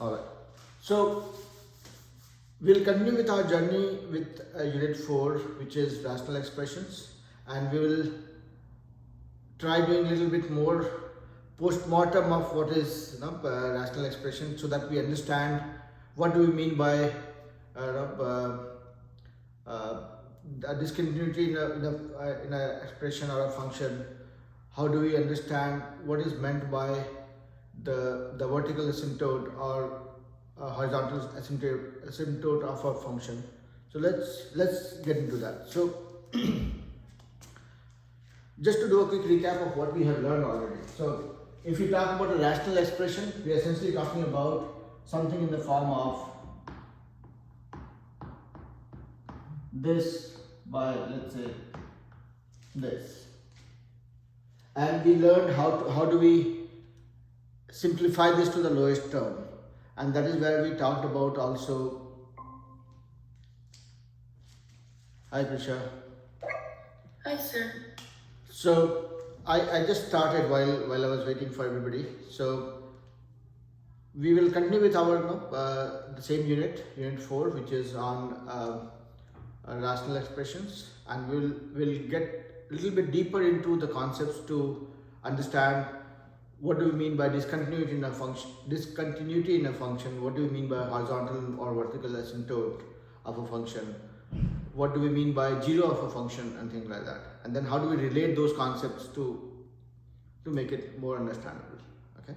Alright, so we'll continue with our journey with unit 4, which is rational expressions, and we will try doing a little bit more post-mortem of what is rational expression, so that we understand what do we mean by a discontinuity in a expression or a function. How do we understand what is meant by the vertical asymptote or horizontal asymptote of a function. So let's get into that. So just to do a quick recap of what we have learned already. So if we talk about a rational expression, we are essentially talking about something in the form of this by, let's say, this, and we learned how do we simplify this to the lowest term, and that is where we talked about also. Hi Prisha. Hi sir. So I just started while I was waiting for everybody. So we will continue with our the same unit 4, which is on rational expressions, and we'll get a little bit deeper into the concepts to understand what do we mean by discontinuity in a function. What do we mean by horizontal or vertical asymptote of a function? What do we mean by zero of a function and things like that? And then how do we relate those concepts to make it more understandable? Okay.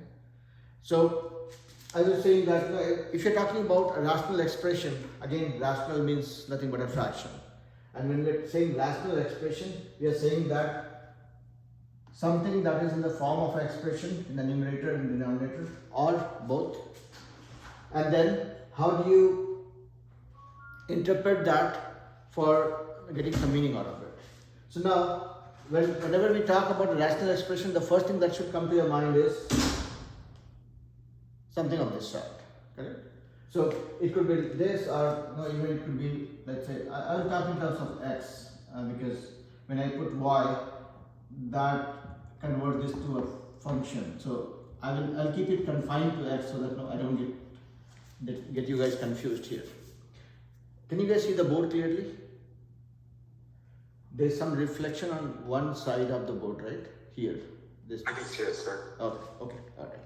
So I was saying that if you're talking about a rational expression, again, rational means nothing but a fraction. And when we're saying rational expression, we are saying that something that is in the form of an expression in the numerator and denominator, or both. And then how do you interpret that for getting some meaning out of it? So now, whenever we talk about a rational expression, the first thing that should come to your mind is something of this sort, correct? So it could be this, or no, even it could be, let's say, I will talk in terms of x, because when I put y, that convert this to a function. So I'll keep it confined to x so that I don't get you guys confused here. Can you guys see the board clearly? There's some reflection on one side of the board, right? Here. This. I can see it, sir. Okay, all right.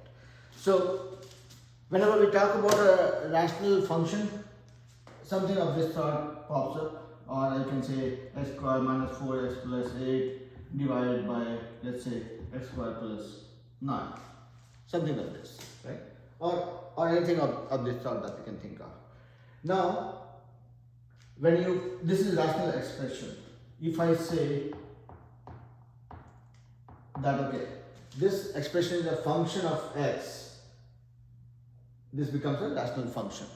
So whenever we talk about a rational function, something of this sort pops up, or I can say x squared minus 4x plus 8 divided by, let's say, x squared plus 9, something like this, right? Or anything of this sort that you can think of. Now, this is rational expression. If I say that, okay, this expression is a function of x, this becomes a rational function.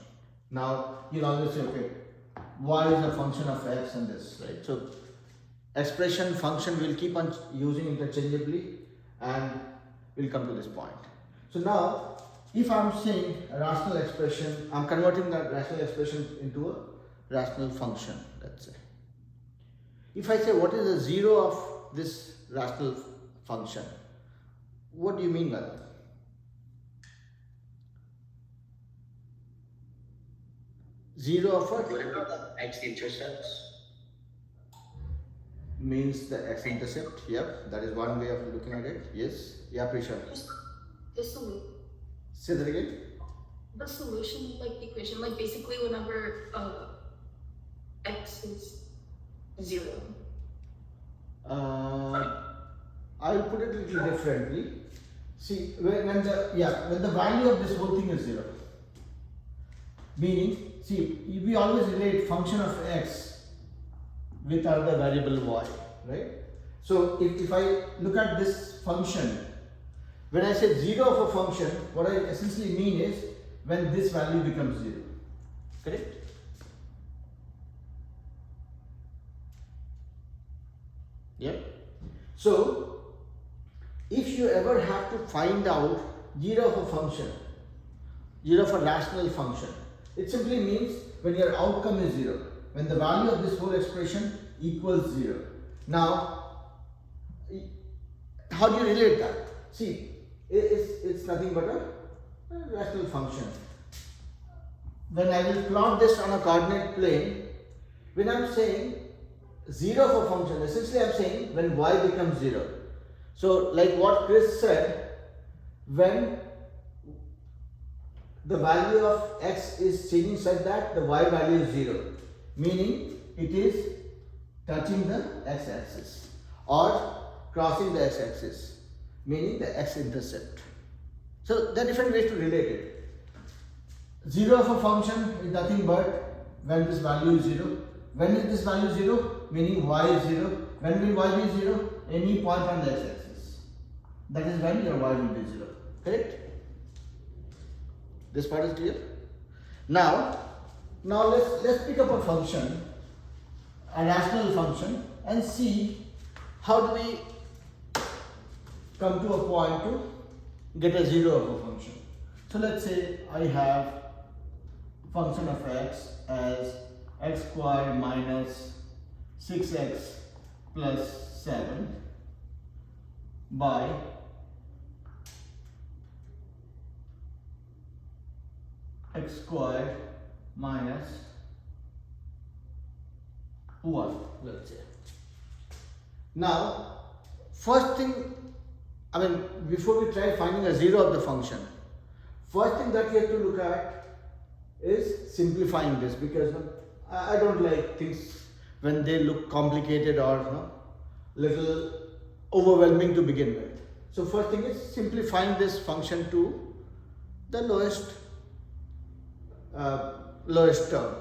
Now, you'll always say, okay, y is a function of x and this, right? So expression, function, we'll keep on using interchangeably, and we'll come to this point. So now, if I'm saying a rational expression, I'm converting that rational expression into a rational function, let's say. If I say what is the zero of this rational function, what do you mean by that? Zero of what? Whatever the x intercepts. Means the x-intercept. Yep, that is one way of looking at it. Yes. Yeah, Prisha. The solution. Say that again. The solution, like the equation, like basically whenever x is 0. I'll put it a little differently. See, when the value of this whole thing is 0, meaning, see, we always relate function of x with another variable y, right? So if I look at this function, when I say 0 of a function, what I essentially mean is when this value becomes 0, correct? Yep. So if you ever have to find out 0 of a function, 0 of a rational function, it simply means when your outcome is 0, when the value of this whole expression equals 0. Now, how do you relate that? See, it's nothing but a rational function. when I will plot this on a coordinate plane, when I'm saying 0 of a function, essentially I'm saying when y becomes 0. So like what Chris said, when the value of x is changing such that the y value is 0, meaning it is touching the x-axis or crossing the x-axis, meaning the x-intercept. So there are different ways to relate it. 0 of a function is nothing but when this value is 0. When is this value 0? Meaning y is 0. When will y be 0? Any point on the x-axis. That is when your y will be 0. Correct? This part is clear? Now let's pick up a function, a rational function, and see how do we come to a point to get a 0 of a function. So let's say I have function of x as x squared minus 6x plus 7 by x squared minus 1, let's say. Now, first thing, before we try finding a 0 of the function, first thing that you have to look at is simplifying this, because I don't like things when they look complicated or little overwhelming to begin with. So first thing is simplifying this function to the lowest term.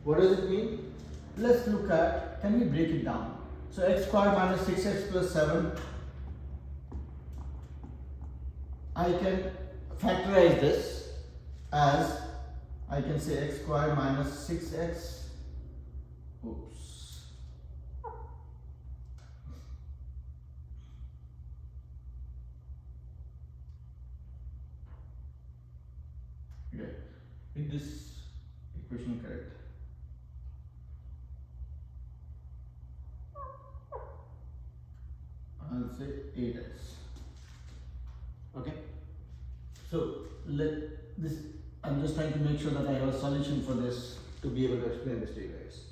What does it mean? Let's look at, can we break it down? So x squared minus 6x plus 7, I can factorize this as, I can say x squared minus 6x, oops, okay, is this equation correct? I'll say 8x. Okay. So I'm just trying to make sure that I have a solution for this to be able to explain this to you guys.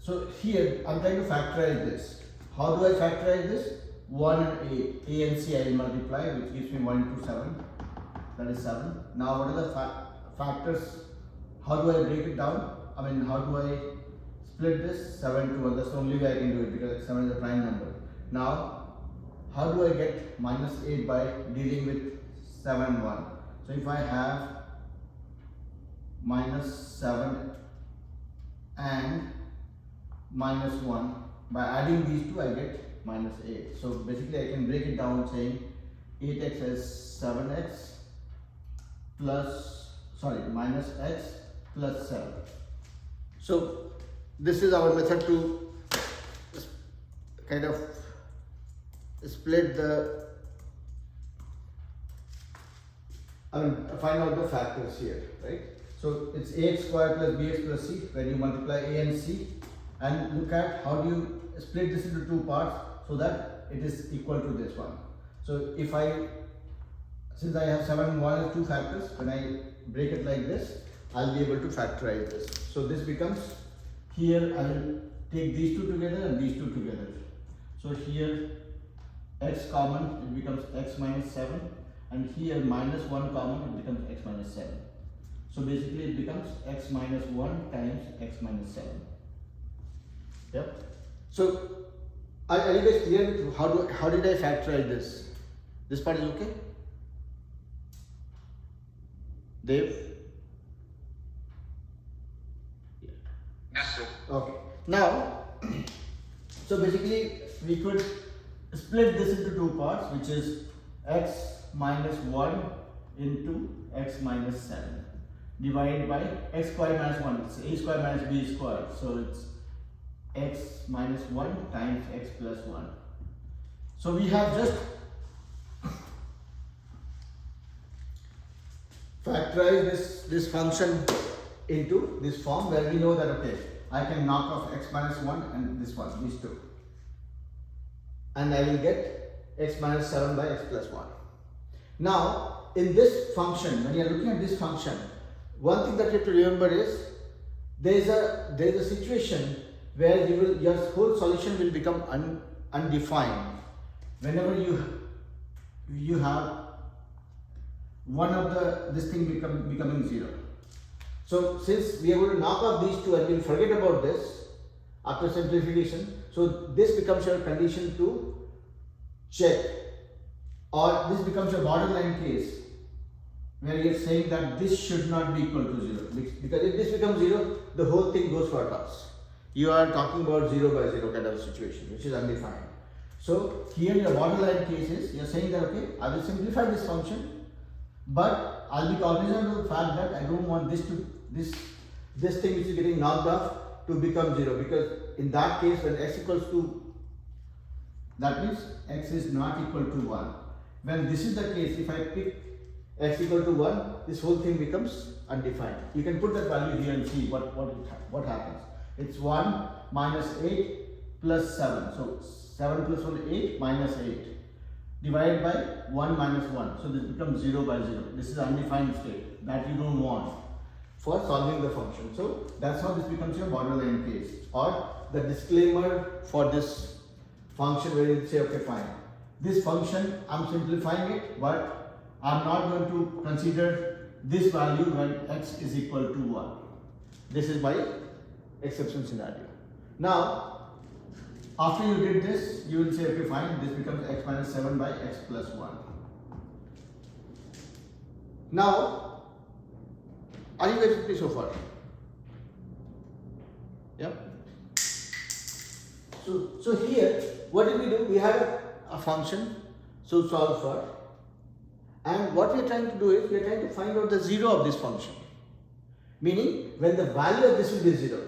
So here I'm trying to factorize this. How do I factorize this? 1 and a and c I will multiply, which gives me 1 into 7. That is 7. Now what are the factors? How do I break it down? How do I split this? 7 to 1. That's the only way I can do it, because 7 is a prime number. Now, how do I get minus 8 by dealing with 7 and 1? So if I have minus 7 and minus 1, by adding these two I get minus 8. So basically I can break it down saying 8x as 7x minus x plus 7. So this is our method to kind of split find out the factors here, right? So it's ax squared plus bx plus c, when you multiply a and c, and look at how do you split this into two parts so that it is equal to this one. So since I have 7 and 1 as two factors, when I break it like this, I'll be able to factorize this. So this becomes, here I will take these two together and these two together. So here x common, it becomes x minus 7, and here minus 1 common, it becomes x minus 7. So basically it becomes x minus 1 times x minus 7. Yep. So are you guys clear with how did I factorize this? This part is okay? Dave? Yes, sir. Okay. Now, so basically we could split this into two parts, which is x minus 1 into x minus 7 divided by x squared minus 1. It's a squared minus b squared. So it's x minus 1 times x plus 1. So we have just factorized this function into this form, where we know that okay, I can knock off x minus 1 and this one, these two, and I will get x minus 7 by x plus 1. Now in this function, when you are looking at this function, one thing that you have to remember is there is a situation where your whole solution will become undefined whenever you have one of this thing becoming 0. So since we are going to knock off these two and we'll forget about this after simplification, so this becomes your condition to check, or this becomes your borderline case where you're saying that this should not be equal to 0, because if this becomes 0, the whole thing goes for a toss. You are talking about 0 by 0 kind of a situation which is undefined. So here your borderline case is you're saying that okay, I will simplify this function, but I'll be cognizant of the fact that I don't want this thing which is getting knocked off to become 0, because in that case when x equals to, that means x is not equal to 1. When this is the case, if I pick x equal to 1, this whole thing becomes undefined. You can put that value here and see what happens. It's 1 minus 8 plus 7. So 7 plus 1, 8 minus 8 divided by 1 minus 1. So this becomes 0 by 0. This is undefined state that you don't want for solving the function. So that's how this becomes your borderline case, or the disclaimer for this function where you say okay fine, this function I'm simplifying it, but I'm not going to consider this value when x is equal to 1. This is my exception scenario. Now after you did this, you will say okay fine, this becomes x minus 7 by x plus 1. Now are you guys with me so far? Yeah. So here what did we do? We had a function to solve for, and what we are trying to do is we are trying to find out the 0 of this function, meaning when the value of this will be 0.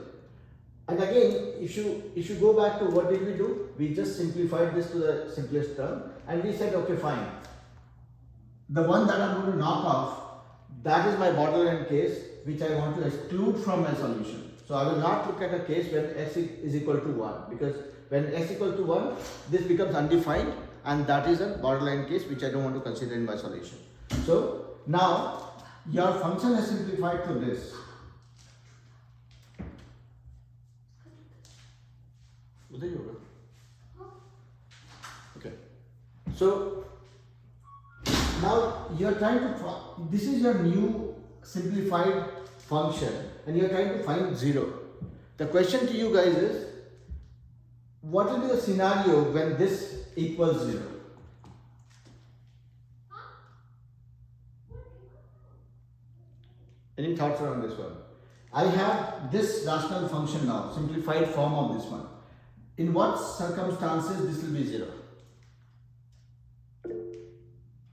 And again, if you go back to what did we do? We just simplified this to the simplest term and we said okay fine, the one that I'm going to knock off, that is my borderline case which I want to exclude from my solution. So I will not look at a case when x is equal to 1, because when x equal to 1, this becomes undefined, and that is a borderline case which I don't want to consider in my solution. So now your function is simplified to this. Okay. So now you are trying to, this is your new simplified function and you are trying to find 0. The question to you guys is, what will be the scenario when this equals 0? Any thoughts around this one? I have this rational function now, simplified form of this one. In what circumstances this will be 0?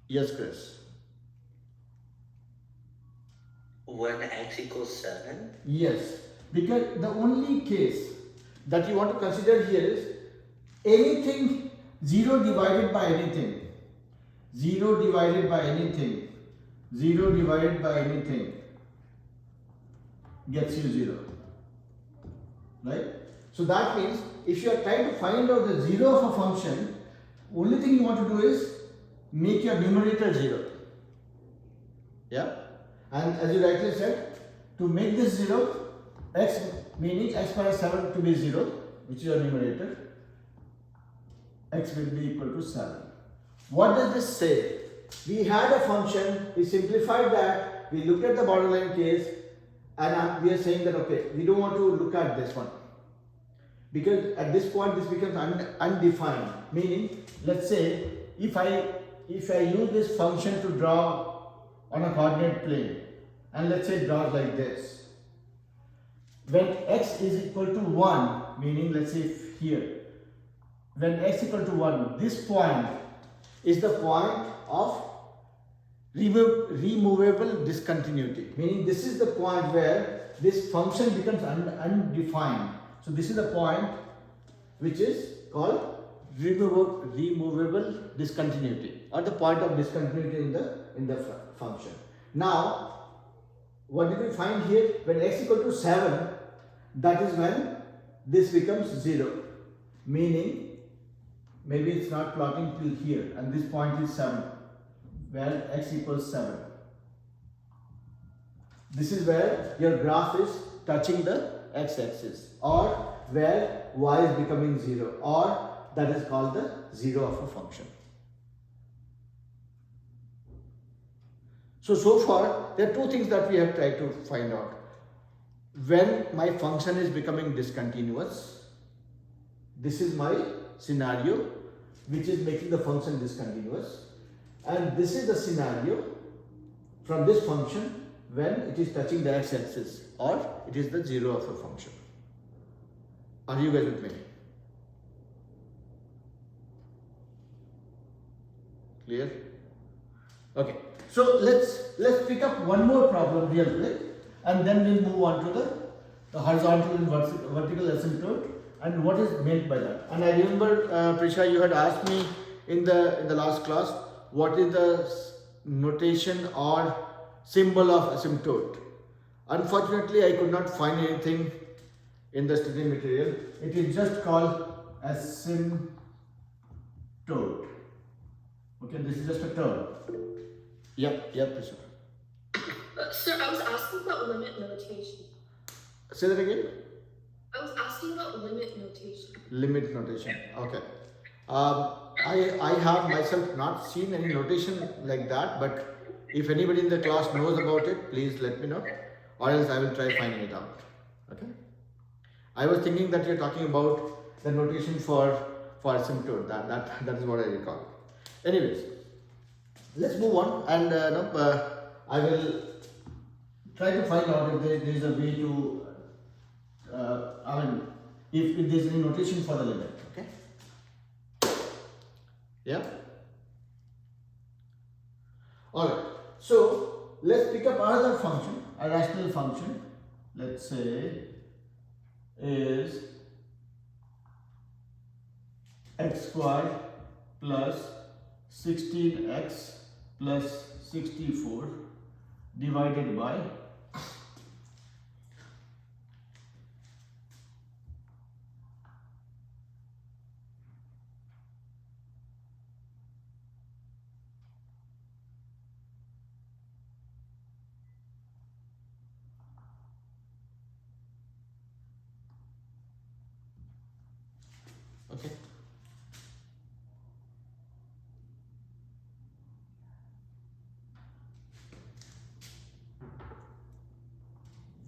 Yes, Chris. When x equals 7? Yes, because the only case that you want to consider here is anything 0 divided by anything, 0 divided by anything, 0 divided by anything gets you 0, right? So that means if you are trying to find out the 0 of a function, only thing you want to do is make your numerator 0. Yeah, and as you rightly said, to make this 0, x meaning x minus 7 to be 0, which is your numerator, x will be equal to 7. What does this say? We had a function, we simplified that, we looked at the borderline case, and we are saying that okay, we don't want to look at this one, because at this point this becomes undefined, meaning let's say if I use this function to draw on a coordinate plane, and let's say draw like this, when x is equal to 1, meaning let's say here, when x equal to 1, this point is the point of removable discontinuity, meaning this is the point where this function becomes undefined. So this is the point which is called removable discontinuity, or the point of discontinuity in the function. Now what did we find here? When x equal to 7, that is when this becomes 0, meaning maybe it's not plotting till here and this point is 7, where x equals 7. This is where your graph is touching the x-axis, or where y is becoming 0, or that is called the 0 of a function. So far there are two things that we have tried to find out. When my function is becoming discontinuous, this is my scenario which is making the function discontinuous, and this is the scenario from this function when it is touching the x-axis, or it is the 0 of a function. Are you guys with me? Clear? Okay. So let's pick up one more problem real quick, and then we'll move on to the horizontal and vertical asymptote and what is meant by that. And I remember, Prisha, you had asked me in the last class what is the notation or symbol of asymptote. Unfortunately, I could not find anything in the study material. It is just called asymptote. Okay, this is just a term. Yep, Prisha. Sir, I was asking about limit notation. Say that again. I was asking about limit notation. Limit notation. Okay. I have myself not seen any notation like that, but if anybody in the class knows about it, please let me know, or else I will try finding it out. Okay. I was thinking that you're talking about the notation for asymptote. That is what I recall. Anyways, let's move on, and I will try to find out if there is a way to. If there is any notation for the limit. Okay. Yeah. All right. So let's pick up another function, a rational function. Let's say is x squared plus 16x plus 64 divided by okay.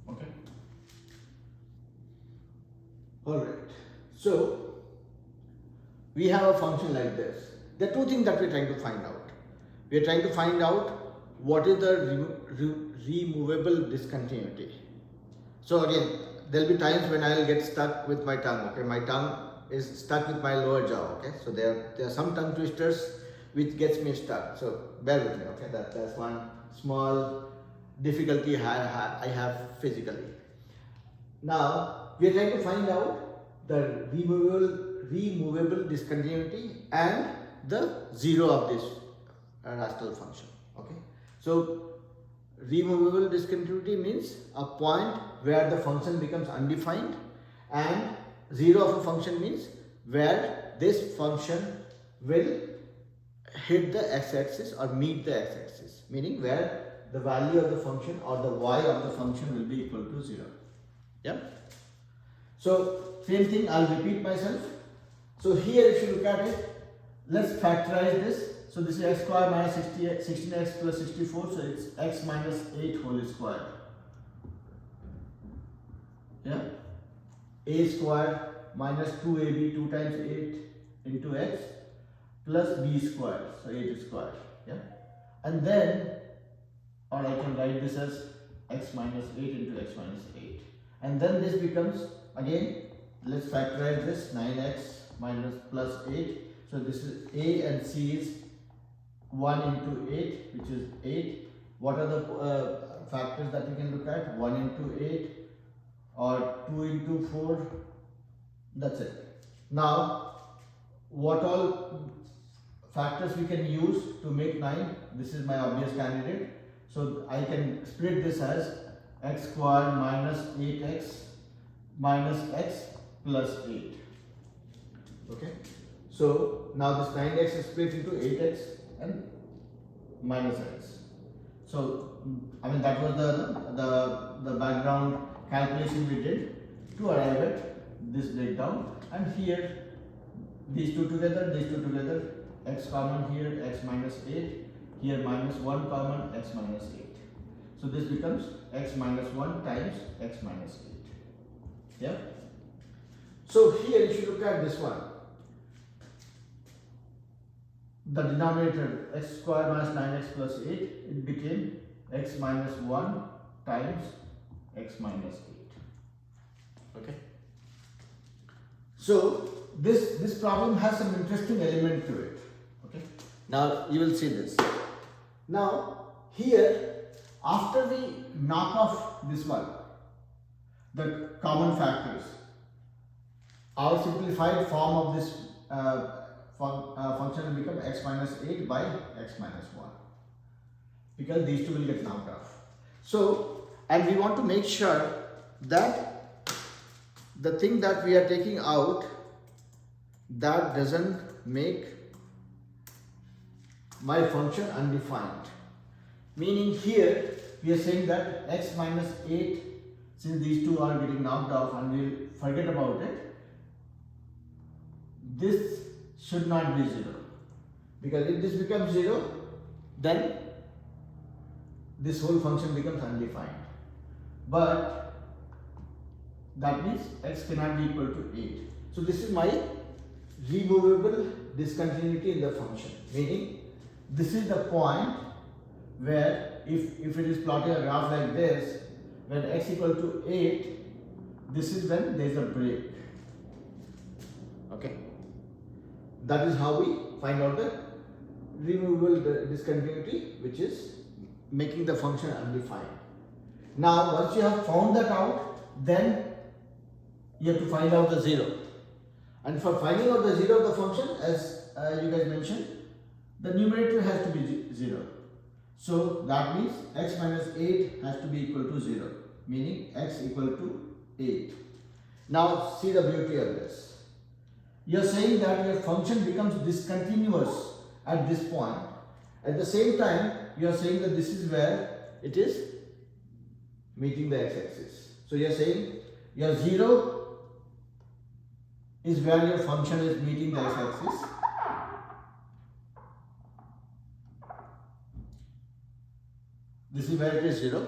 Okay. All right. So we have a function like this. There are two things that we're trying to find out. We are trying to find out what is the removable discontinuity. So again, there will be times when I will get stuck with my tongue. Okay, my tongue is stuck with my lower jaw. Okay, so there are some tongue twisters which gets me stuck. So bear with me. Okay, that's one small difficulty I have physically. Now we are trying to find out the removable discontinuity and the 0 of this rational function. Okay, so removable discontinuity means a point where the function becomes undefined, and 0 of a function means where this function will hit the x-axis or meet the x-axis, meaning where the value of the function or the y of the function will be equal to 0. Yeah. So same thing, I'll repeat myself. So here if you look at it, let's factorize this. So this is x squared minus 16x plus 64, so it's x minus 8 whole squared. Yeah. A squared minus 2ab, 2 times 8 into x plus b squared, so 8 squared. Yeah. And then, or I can write this as x minus 8 into x minus 8. And then this becomes, again, let's factorize this, 9x minus plus 8. So this is a and c is 1 into 8, which is 8. What are the factors that we can look at? 1 into 8 or 2 into 4. That's it. Now, what all factors we can use to make 9? This is my obvious candidate. So I can split this as x squared minus 8x minus x plus 8. Okay. So now this 9x is split into 8x and minus x. So I mean that was the background calculation we did to arrive at this breakdown. And here these two together, x common here, x minus 8, here minus 1 common, x minus 8. So this becomes x minus 1 times x minus 8. Yeah. So here if you look at this one, the denominator x square minus 9x plus 8, it became x minus 1 times x minus 8. Okay. So this problem has some interesting element to it. Okay. Now you will see this. Now here, after we knock off this one, the common factors, our simplified form of this function will become x minus 8 by x minus 1, because these two will get knocked off. So, and we want to make sure that the thing that we are taking out, that doesn't make my function undefined. Meaning here we are saying that x minus 8, since these two are getting knocked off and we'll forget about it, this should not be 0, because if this becomes 0, then this whole function becomes undefined. But that means x cannot be equal to 8. So this is my removable discontinuity in the function, meaning this is the point where if it is plotting a graph like this, when x equal to 8, this is when there is a break. Okay. That is how we find out the removable discontinuity, which is making the function undefined. Now once you have found that out, then you have to find out the 0. And for finding out the 0 of the function, as you guys mentioned, the numerator has to be 0. So that means x minus 8 has to be equal to 0, meaning x equal to 8. Now see the beauty of this. You are saying that your function becomes discontinuous at this point. At the same time, you are saying that this is where it is meeting the x-axis. So you are saying your 0 is where your function is meeting the x-axis. This is where it is 0,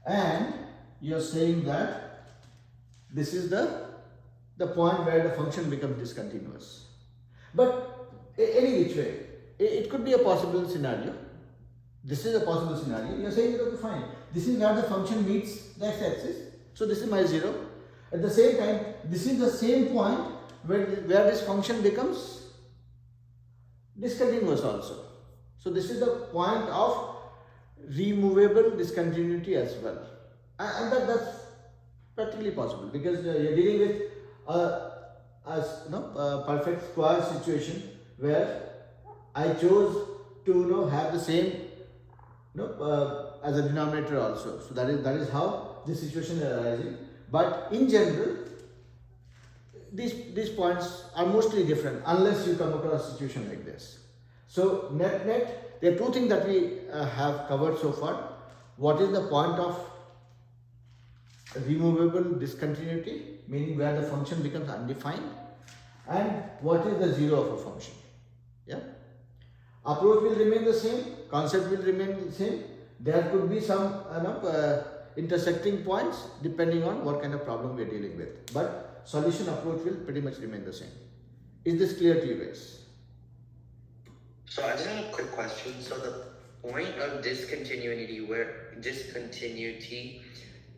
and you are saying that this is the point where the function becomes discontinuous. But any which way, it could be a possible scenario. This is a possible scenario. You are saying, okay, fine. This is where the function meets the x-axis. So this is my 0. At the same time, this is the same point where this function becomes discontinuous also. So this is the point of removable discontinuity as well, and that's practically possible, because you're dealing with a perfect square situation where I chose to have the same as a denominator also. So that is how this situation is arising. But in general, these points are mostly different unless you come across a situation like this. So net, there are two things that we have covered so far. What is the point of removable discontinuity, meaning where the function becomes undefined, and what is the 0 of a function. Yeah, approach will remain the same, concept will remain the same. There could be some intersecting points depending on what kind of problem we are dealing with, but solution approach will pretty much remain the same. Is this clear to you guys? So I just have a quick question. So the point of discontinuity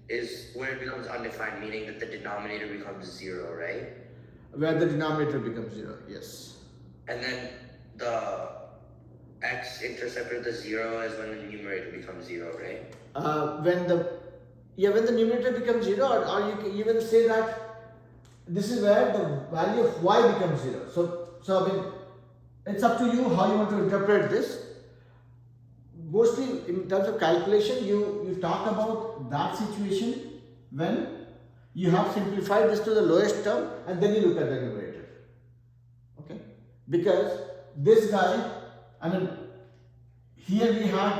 is where it becomes undefined, meaning that the denominator becomes 0, right? Where the denominator becomes 0, yes. And then the x-intercept of the 0 is when the numerator becomes 0, right? When the numerator becomes 0, or you can even say that this is where the value of y becomes 0. So I mean, it's up to you how you want to interpret this. Mostly in terms of calculation, you talk about that situation when you have simplified this to the lowest term and then you look at the numerator. Okay? Because this guy, I mean, here we had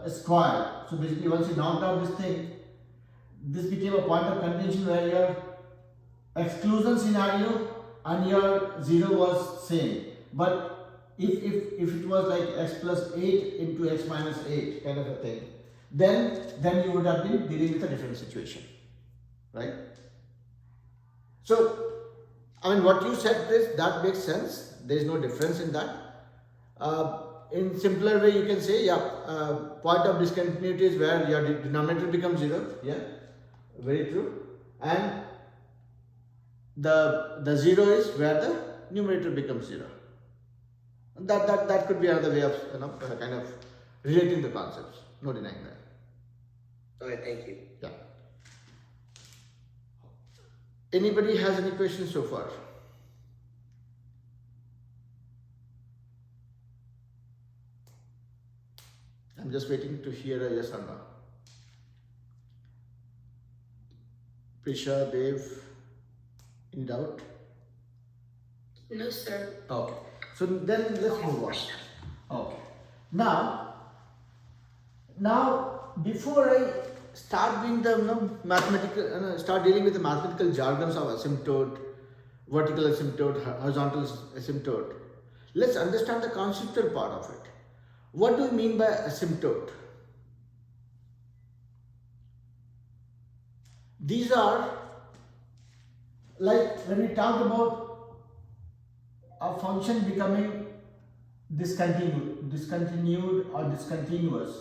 a square. So basically once you knocked out this thing, this became a point of contention where your exclusion scenario and your 0 was same. But if it was like x plus 8 into x minus 8 kind of a thing, then you would have been dealing with a different situation, right? So I mean, what you said, that makes sense. There is no difference in that. In simpler way, you can say, point of discontinuity is where your denominator becomes 0. Yeah, very true. And the 0 is where the numerator becomes 0. And that could be another way of kind of relating the concepts. No denying that. Okay, thank you. Yeah. Anybody has any questions so far? I'm just waiting to hear a yes or no. Prisha, Dev, in doubt? No, sir. Okay. So then let's move on. Okay. Now before I start doing the mathematical, start dealing with the mathematical jargons of asymptote, vertical asymptote, horizontal asymptote, let's understand the conceptual part of it. What do you mean by asymptote? These are like when we talk about a function becoming discontinued or discontinuous.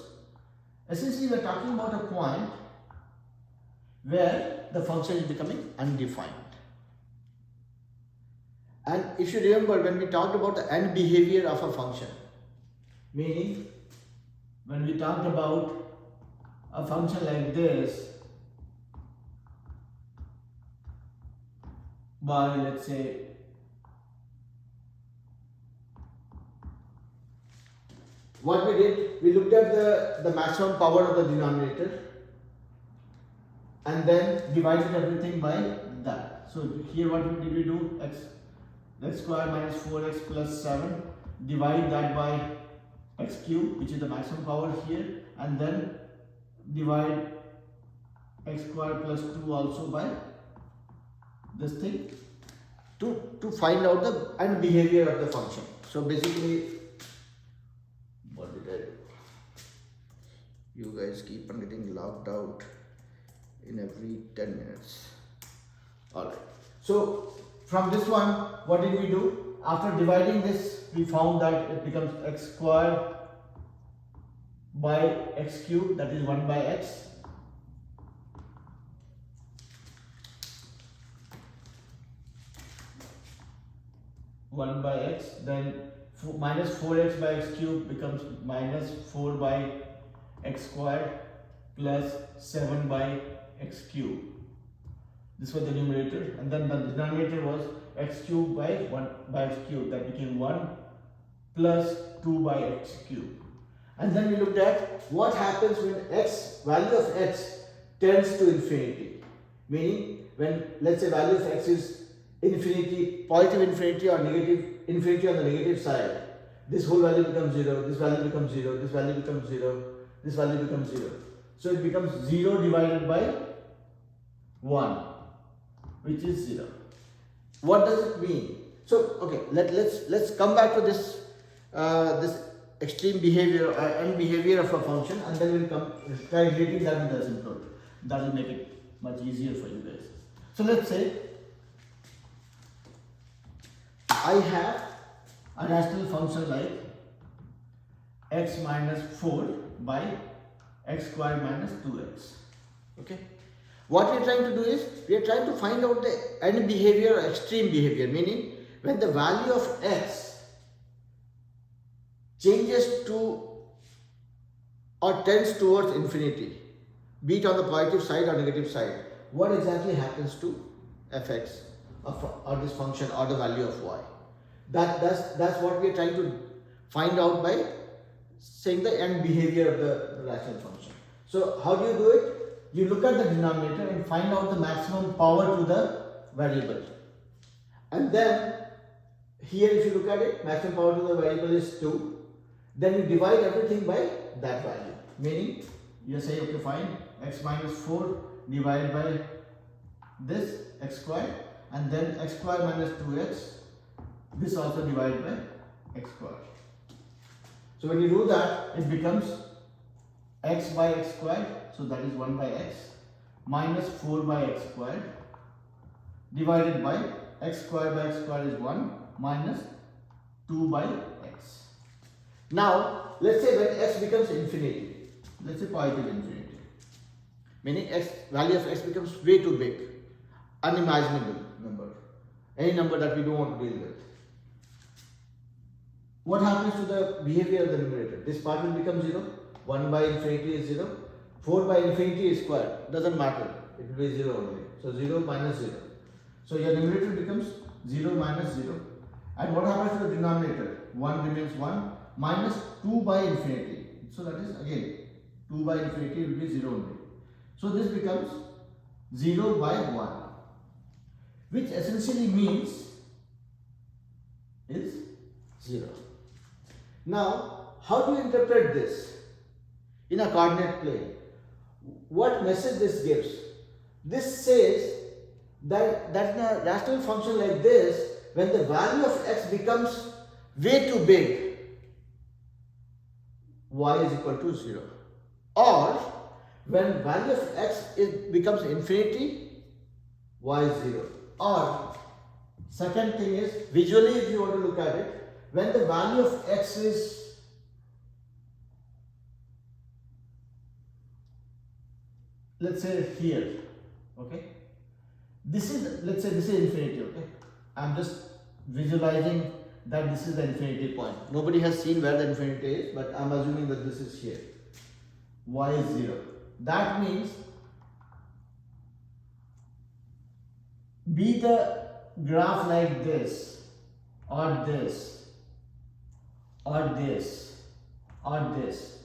Essentially, we are talking about a point where the function is becoming undefined. And if you remember, when we talked about the end behavior of a function, meaning when we talked about a function like this, by let's say what we did, we looked at the maximum power of the denominator and then divided everything by that. So here what did we do? X square minus 4x plus 7, divide that by x cube, which is the maximum power here, and then divide x square plus 2 also by this thing to find out the end behavior of the function. So basically, what did I do? You guys keep on getting logged out in every 10 minutes. Alright. So from this one, what did we do? After dividing this, we found that it becomes x square by x cube, that is 1 by x. Then minus 4x by x cube becomes minus 4 by x squared plus 7 by x cube. This was the numerator, and then the denominator was x cube by 1 by x cube, that became 1 plus 2 by x cube. And then we looked at what happens when value of x tends to infinity, meaning when let's say value of x is infinity, positive infinity or negative infinity on the negative side, this whole value becomes 0, this value becomes 0, this value becomes 0, this value becomes 0. So it becomes 0 divided by 1, which is 0. What does it mean? So okay, let's come back to this this extreme behavior or end behavior of a function, and then we'll try relating that with the asymptote. That will make it much easier for you guys. So let's say I have a rational function like x minus 4 by x squared minus 2x. Okay. What we are trying to do is, we are trying to find out the end behavior or extreme behavior, meaning when the value of x changes to or tends towards infinity, be it on the positive side or negative side, what exactly happens to fx or this function or the value of y? That's what we are trying to find out by saying the end behavior of the rational function. So how do you do it? You look at the denominator and find out the maximum power to the variable. And then here if you look at it, maximum power to the variable is 2. then you divide everything by that value. Meaning, you say, okay, fine, x minus 4 divided by this x squared, and then x squared minus 2x, this also divided by x squared. So when you do that, it becomes x by x squared, so that is 1 by x, minus 4 by x squared, divided by x squared by x squared is 1, minus 2 by x. Now, let's say when x becomes infinity, let's say positive infinity, meaning x, value of x becomes way too big, unimaginable number, any number that we don't want to deal with. What happens to the behavior of the numerator? This part will become 0, 1 by infinity is 0, 4 by infinity is squared, doesn't matter, it will be 0 only. So 0 minus 0. So your numerator becomes 0 minus 0. And what happens to the denominator? 1 remains 1 minus 2 by infinity. So that is again 2 by infinity will be 0 only. So this becomes 0 by 1, which essentially means is 0. Now, how do you interpret this in a coordinate plane? What message this gives? This says that in a rational function like this, when the value of x becomes way too big, y is equal to 0. Or when value of x becomes infinity, y is 0. Or second thing is, visually if you want to look at it, when the value of x is let's say here, okay, this is, let's say this is infinity, okay, I'm just visualizing that this is the infinity point. Nobody has seen where the infinity is, but I'm assuming that this is here, y is 0. That means be the graph like this, or this, or this, or this.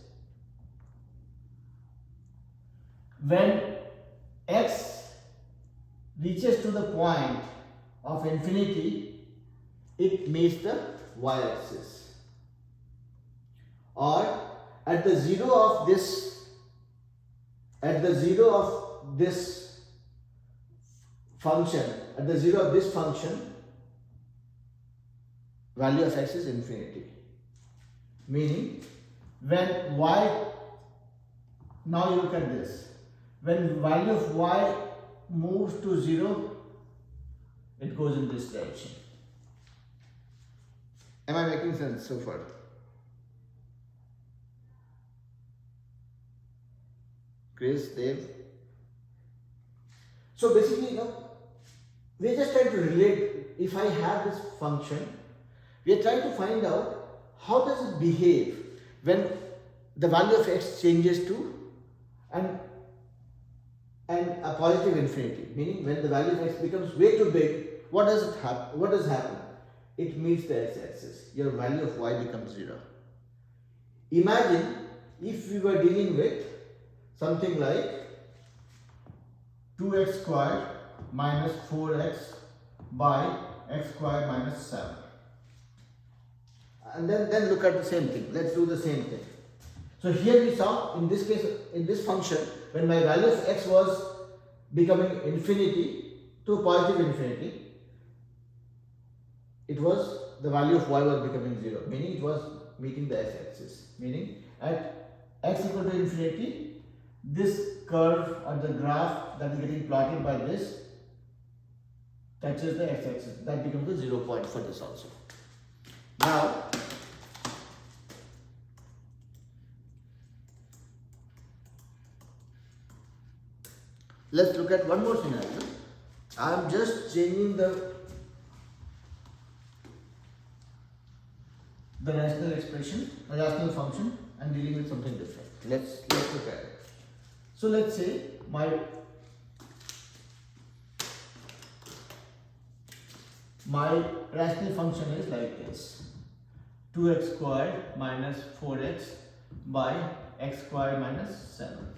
When x reaches to the point of infinity, it meets the y-axis. Or at the zero of this function, at the zero of this function, value of x is infinity. Meaning, when y, now you look at this, when value of y moves to 0, it goes in this direction. Am I making sense so far? Chris, Dave? So basically, you know, we're just trying to relate. If I have this function, we are trying to find out how does it behave when the value of x changes to and a positive infinity, meaning when the value of x becomes way too big, what does happen? It meets the x-axis. Your value of y becomes 0. Imagine if we were dealing with something like 2x squared minus 4x by x squared minus 7. And then look at the same thing. Let's do the same thing. So here we saw, in this case, in this function, when my value of x was becoming infinity to positive infinity, it was, the value of y was becoming 0, meaning it was meeting the x-axis. Meaning at x equal to infinity, this curve or the graph that is getting plotted by this touches the x-axis. That becomes the 0 point for this also. Now, let's look at one more scenario. I am just changing the rational expression, a rational function, and dealing with something different. Let's look at it. So let's say my rational function is like this: 2x squared minus 4x by x squared minus 7.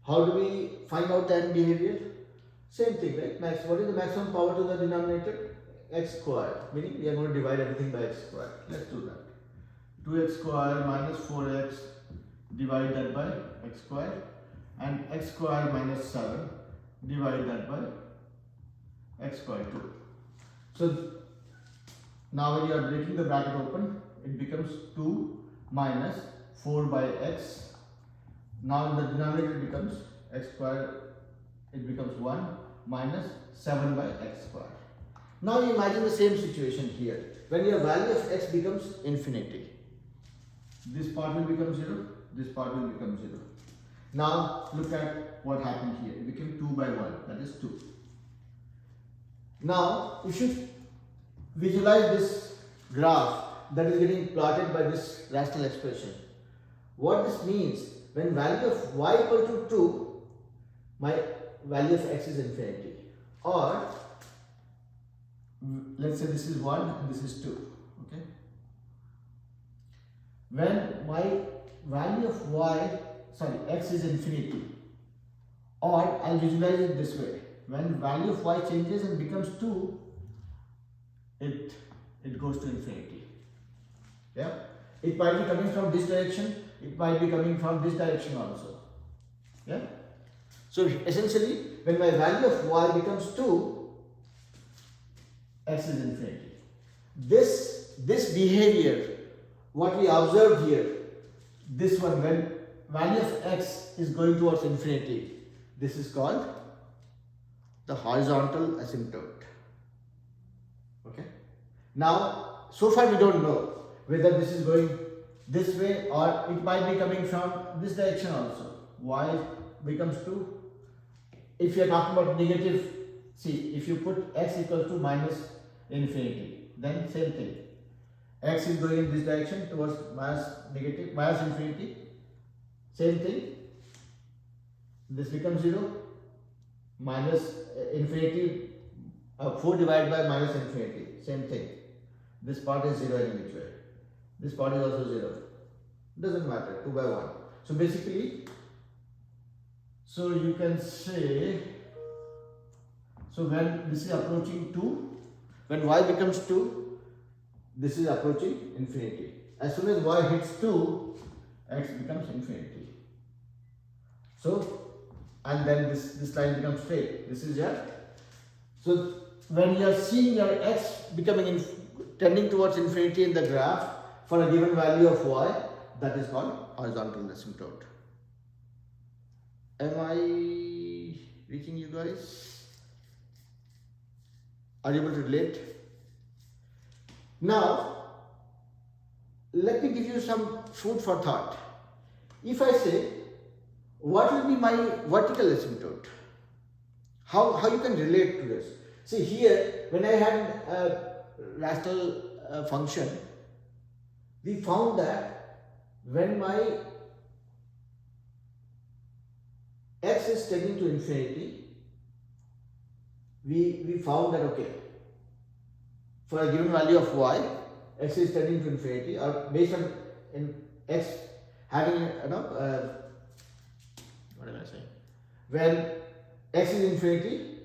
How do we find out the end behavior? Same thing, right? Max, what is the maximum power to the denominator? X squared, meaning we are going to divide everything by x squared. Let's do that. 2x square minus 4x, divide that by x square, and x square minus 7, divide that by x square 2. So now when you are breaking the bracket open, it becomes 2 minus 4 by x. Now in the denominator it becomes x square, it becomes 1 minus 7 by x square. Now you imagine the same situation here. When your value of x becomes infinity, this part will become 0, this part will become 0. Now look at what happened here. It became 2 by 1, that is 2. Now you should visualize this graph that is getting plotted by this rational expression. What this means, when value of y equal to 2, my value of x is infinity. Or let's say this is 1 and this is 2. Okay. When my value of x is infinity, or I'll visualize it this way. When value of y changes and becomes 2, it goes to infinity. Yeah. It might be coming from this direction, it might be coming from this direction also. Yeah. So essentially, when my value of y becomes 2, x is infinity. This behavior, what we observed here, this one, when value of x is going towards infinity, this is called the horizontal asymptote. Okay. Now, so far we don't know whether this is going this way or it might be coming from this direction also. Y becomes 2. If you are talking about negative, see, if you put x equals to minus infinity, then same thing. X is going in this direction towards minus infinity. Same thing. This becomes 0. Minus infinity, 4 divided by minus infinity. Same thing. This part is 0 in which way. This part is also 0. Doesn't matter. 2 by 1. So basically, so you can say, so when this is approaching 2, when y becomes 2, this is approaching infinity. As soon as y hits 2, x becomes infinity. So, and then this line becomes straight. This is your, so when you are seeing your x becoming tending towards infinity in the graph for a given value of y, that is called horizontal asymptote. Am I reaching you guys? Are you able to relate? Now, let me give you some food for thought. If I say, what will be my vertical asymptote? How you can relate to this? See here, when I had a rational function, we found that when my x is tending to infinity, we found that okay, for a given value of y, x is tending to infinity, or based on x having what am I saying? When x is infinity,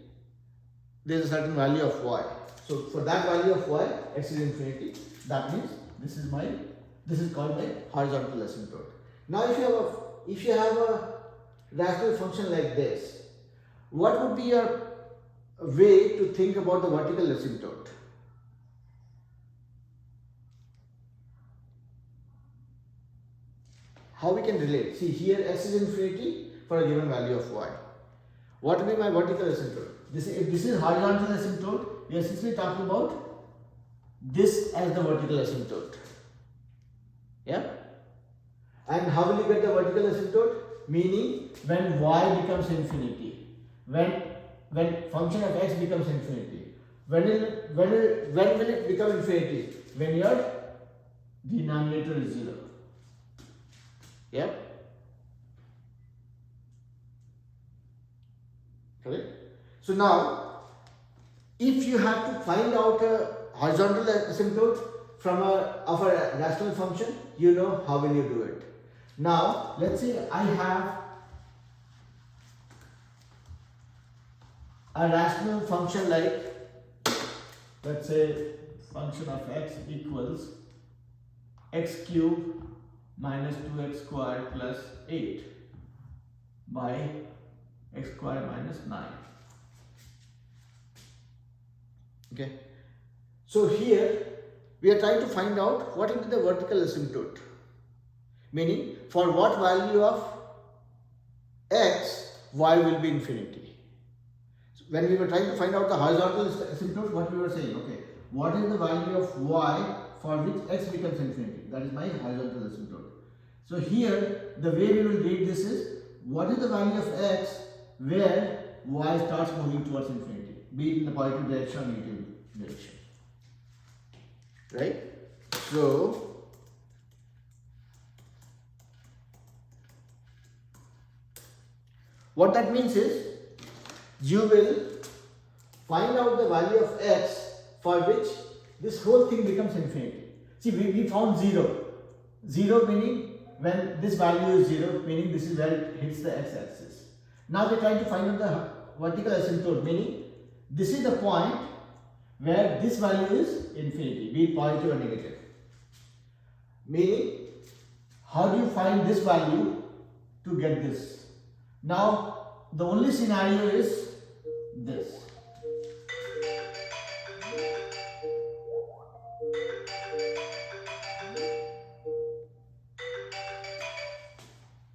there is a certain value of y. So for that value of y, x is infinity. That means this is called my horizontal asymptote. Now, if you have a rational function like this, what would be your way to think about the vertical asymptote? How we can relate? See here, x is infinity for a given value of y. What will be my vertical asymptote? If this is horizontal asymptote, we are essentially talking about this as the vertical asymptote. Yeah? And how will you get the vertical asymptote? Meaning when y becomes infinity, when function of x becomes infinity. When will it become infinity? When your denominator is 0. Yeah? Correct? So now, if you have to find out a horizontal asymptote of a rational function, you know how will you do it. Now, let's say I have a rational function like, let's say function of x equals x cube minus 2x squared plus 8 by x squared minus 9. Okay. So here we are trying to find out what will be the vertical asymptote. Meaning for what value of x, y will be infinity. So when we were trying to find out the horizontal asymptote, what we were saying, okay, what is the value of y for which x becomes infinity? That is my horizontal asymptote. So here the way we will read this is, what is the value of x where y starts moving towards infinity, be it in the positive direction or negative direction. Right? So what that means is, you will find out the value of x for which this whole thing becomes infinity. See, we found 0. 0 meaning when this value is 0, meaning this is where it hits the x-axis. Now we are trying to find out the vertical asymptote, meaning this is the point where this value is infinity, be it positive or negative. Meaning, how do you find this value to get this? Now, the only scenario is this.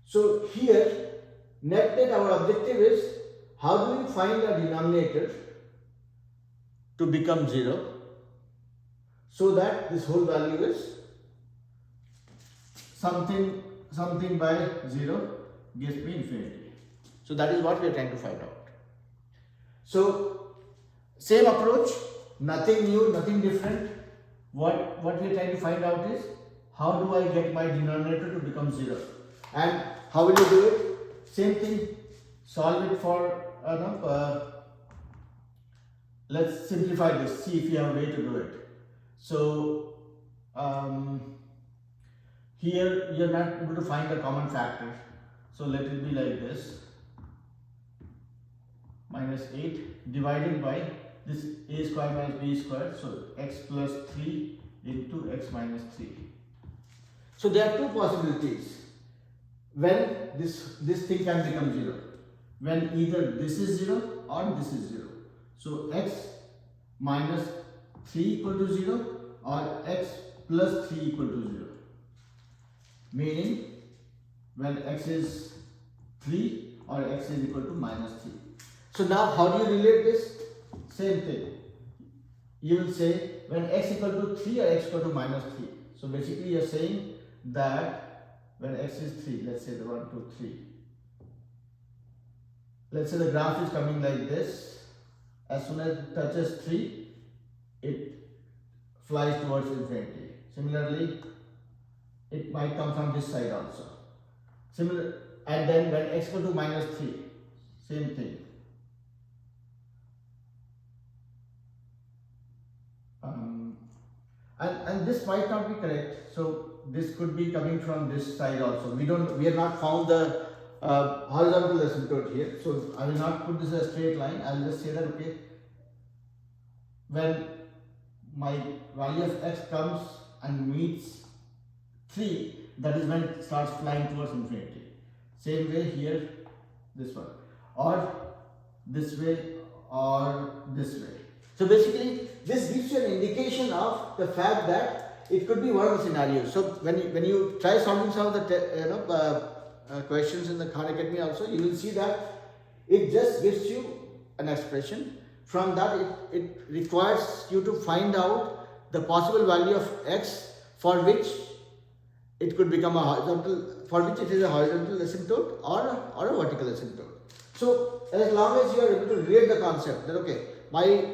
So here, net our objective is, how do we find a denominator to become 0 so that this whole value is something by 0 gives me infinity. So that is what we are trying to find out. So same approach, nothing new, nothing different. What we are trying to find out is, how do I get my denominator to become 0? And how will you do it? Same thing, solve it for let's simplify this, see if you have a way to do it. So here you are not able to find a common factor, so let it be like this, minus 8 divided by this a square minus b square, so x plus 3 into x minus 3. So there are two possibilities when this thing can become 0, when either this is 0 or this is 0. So x minus 3 equal to 0 or x plus 3 equal to 0. Meaning when x is 3 or x is equal to minus 3. So now how do you relate this? Same thing. You will say when x equal to 3 or x equal to minus 3. So basically you are saying that when x is 3, let's say the 1, 2, 3. Let's say the graph is coming like this. As soon as it touches 3, it flies towards infinity. Similarly, it might come from this side also. And then when x equal to minus 3, same thing. And this might not be correct. So this could be coming from this side also. We have not found the horizontal asymptote here. So I will not put this as a straight line. I will just say that, okay, when my value of x comes and meets 3, that is when it starts flying towards infinity. Same way here, this one, or this way, or this way. So basically, this gives you an indication of the fact that it could be one of the scenarios. So when you try solving some of the questions in the Khan Academy also, you will see that it just gives you an expression. From that, it requires you to find out the possible value of x for which it could become a horizontal, for which it is a horizontal asymptote or a vertical asymptote. So as long as you are able to relate the concept that, okay, my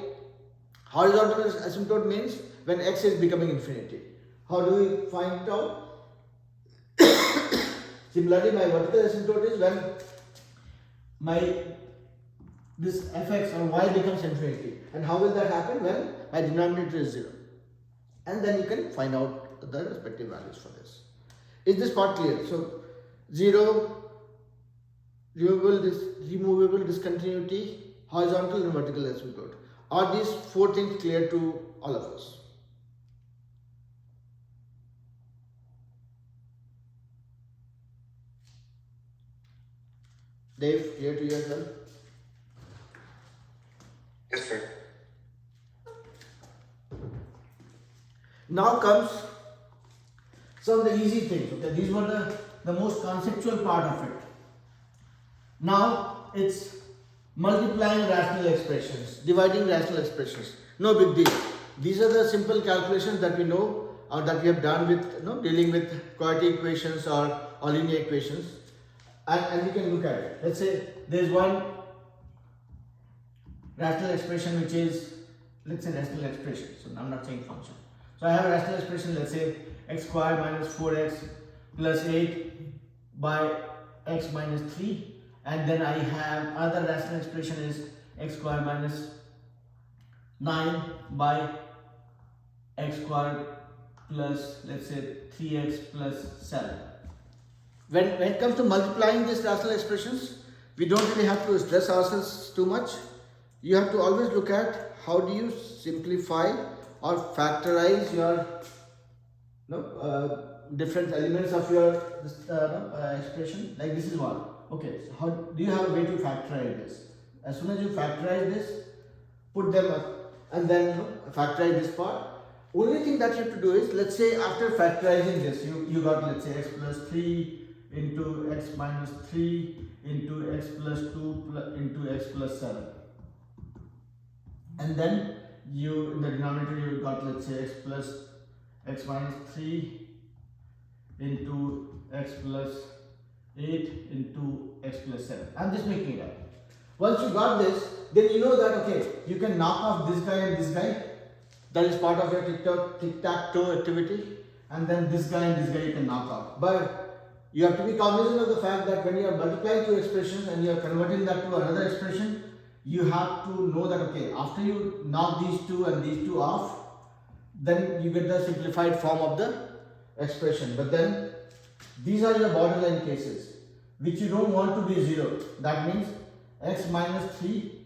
horizontal asymptote means when x is becoming infinity. How do we find it out? Similarly, my vertical asymptote is when this fx or y becomes infinity. And how will that happen? When my denominator is 0. And then you can find out the respective values for this. Is this part clear? So 0, removable discontinuity, horizontal and vertical asymptote. Are these 4 things clear to all of us? Dave, here to you as well. Yes, sir. Now comes some of the easy things. Okay, these were the most conceptual part of it. Now it's multiplying rational expressions, dividing rational expressions. No big deal. These are the simple calculations that we know or that we have done with dealing with quadratic equations or linear equations, and we can look at it. Let's say there is one rational expression which is, let's say, rational expression. So I'm not saying function. So I have a rational expression, let's say x squared minus 4x plus 8 by x minus 3, and then I have other rational expression is x squared minus 9 by x squared plus, let's say, 3x plus 7. When it comes to multiplying these rational expressions, we don't really have to stress ourselves too much. You have to always look at how do you simplify or factorize your different elements of your expression. Like this is one. Okay, so how do you have a way to factorize this? As soon as you factorize this, put them up and then factorize this part. Only thing that you have to do is, let's say after factorizing this, you got, let's say, x plus 3 into x minus 3 into x plus 2 into x plus 7. And then you, in the denominator, you got, let's say, x minus 3 into x plus 8 into x plus 7. I'm just making it up. Once you got this, then you know that, okay, you can knock off this guy and this guy. That is part of your tic-tac-toe activity. And then this guy and this guy you can knock off. But you have to be cognizant of the fact that when you are multiplying two expressions and you are converting that to another expression, you have to know that, okay, after you knock these two and these two off, then you get the simplified form of the expression. But then these are your borderline cases which you don't want to be 0. That means x minus 3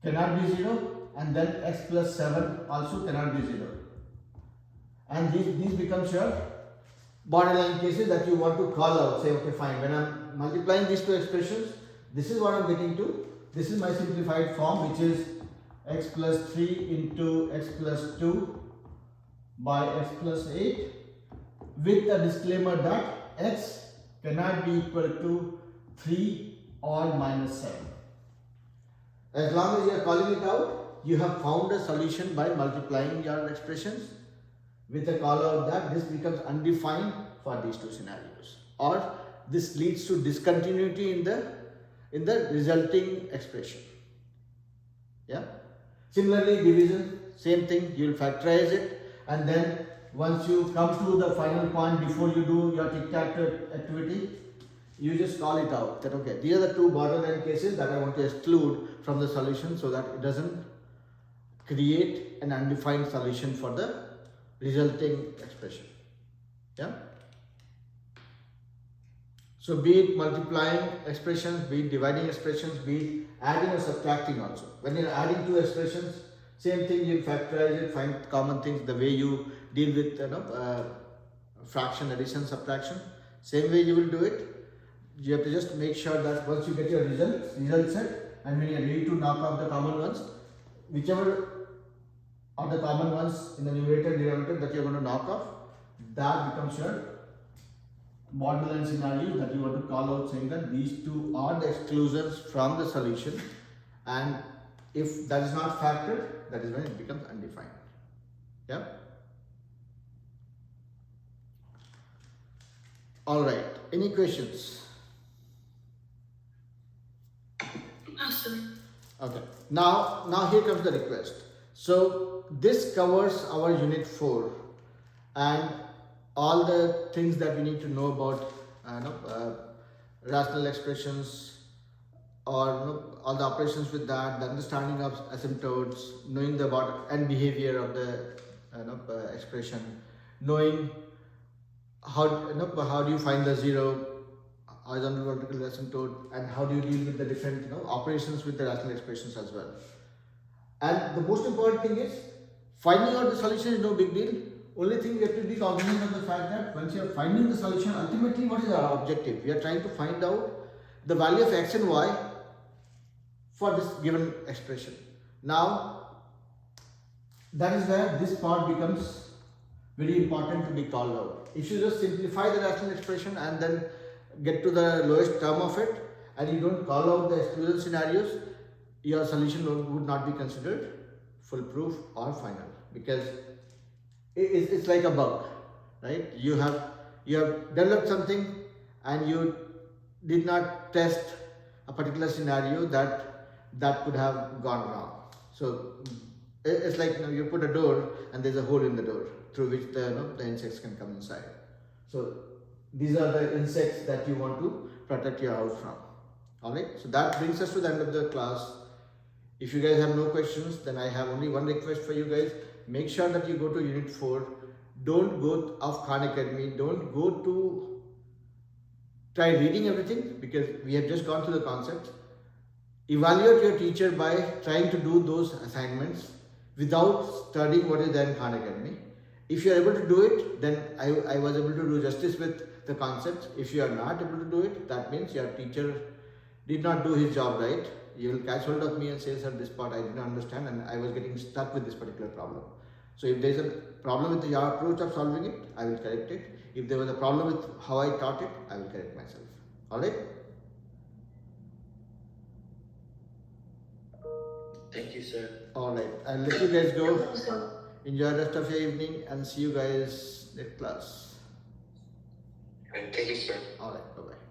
cannot be 0, and then x plus 7 also cannot be 0. And these becomes your borderline cases that you want to call out. Say, okay, fine, when I'm multiplying these two expressions, this is what I'm getting to. This is my simplified form, which is x plus 3 into x plus 2 by x plus 8, with a disclaimer that x cannot be equal to 3 or minus 7. As long as you are calling it out, you have found a solution by multiplying your expressions with a call out that this becomes undefined for these two scenarios, or this leads to discontinuity in the resulting expression. Yeah. Similarly, division, same thing. You will factorize it, and then once you come to the final point before you do your tic-tac-toe activity, you just call it out that, okay, these are the two borderline cases that I want to exclude from the solution so that it doesn't create an undefined solution for the resulting expression. Yeah. So be it multiplying expressions, be it dividing expressions, be it adding or subtracting also. When you're adding two expressions, same thing, you factorize it, find common things, the way you deal with fraction, addition, subtraction. Same way you will do it. You have to just make sure that once you get your result set, and when you're ready to knock off the common ones, whichever are the common ones in the numerator and denominator that you're going to knock off, that becomes your borderline scenario that you want to call out, saying that these two are the exclusions from the solution, and if that is not factored, that is when it becomes undefined. Yeah. All right. Any questions? No, sir. Okay. Now here comes the request. So this covers our unit 4 and all the things that we need to know about rational expressions, or all the operations with that, the understanding of asymptotes, knowing the about and behavior of the expression, knowing how do you find the zero, horizontal, vertical asymptote, and how do you deal with the different operations with the rational expressions as well. And the most important thing is finding out the solution is no big deal. Only thing we have to be cognizant of the fact that once you are finding the solution, ultimately what is our objective? We are trying to find out the value of x and y for this given expression. Now, that is where this part becomes very important to be called out. If you just simplify the rational expression and then get to the lowest term of it, and you don't call out the exclusion scenarios, your solution would not be considered foolproof or final, because it's like a bug, right? You have developed something and you did not test a particular scenario that could have gone wrong. So it's like, you put a door and there's a hole in the door through which the insects can come inside. So these are the insects that you want to protect your house from. Alright, so that brings us to the end of the class. If you guys have no questions, then I have only one request for you guys. Make sure that you go to Unit 4. Don't go off Khan Academy. Don't go to try reading everything, because we have just gone through the concepts. Evaluate your teacher by trying to do those assignments without studying what is there in Khan Academy. If you are able to do it, then I was able to do justice with the concepts. If you are not able to do it, that means your teacher did not do his job right. You will catch hold of me and say, sir, this part I did not understand and I was getting stuck with this particular problem. So if there is a problem with your approach of solving it, I will correct it. If there was a problem with how I taught it, I will correct myself. Alright? Thank you, sir. Alright, I'll let you guys go. So, Enjoy the rest of your evening and see you guys next class. Thank you, sir. Alright, bye bye.